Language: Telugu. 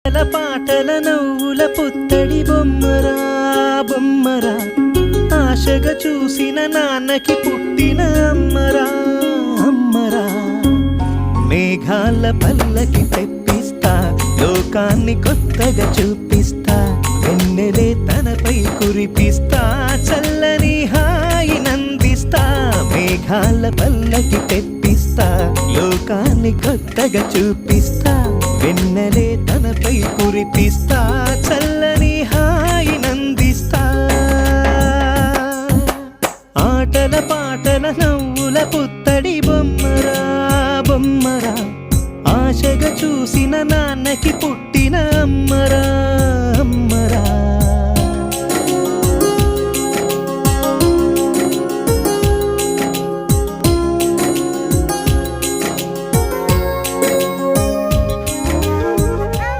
పాటల నవ్వుల పుత్తడి బొమ్మరా బొమ్మరా, ఆశగా చూసిన నాన్నకి పుట్టిన అమ్మరా అమ్మరా. మేఘాల పల్లకి తెప్పిస్తా, లోకాన్ని కొత్తగా చూపిస్తా, వెన్నెలే తనపై కురిపిస్తా, చల్లని హాయి నందిస్తా. మేఘాల పల్లకి తెప్పిస్తా, లోకాన్ని కొత్తగా చూపిస్తా, వెన్నెలే తనపై కురిపిస్తా, చల్ల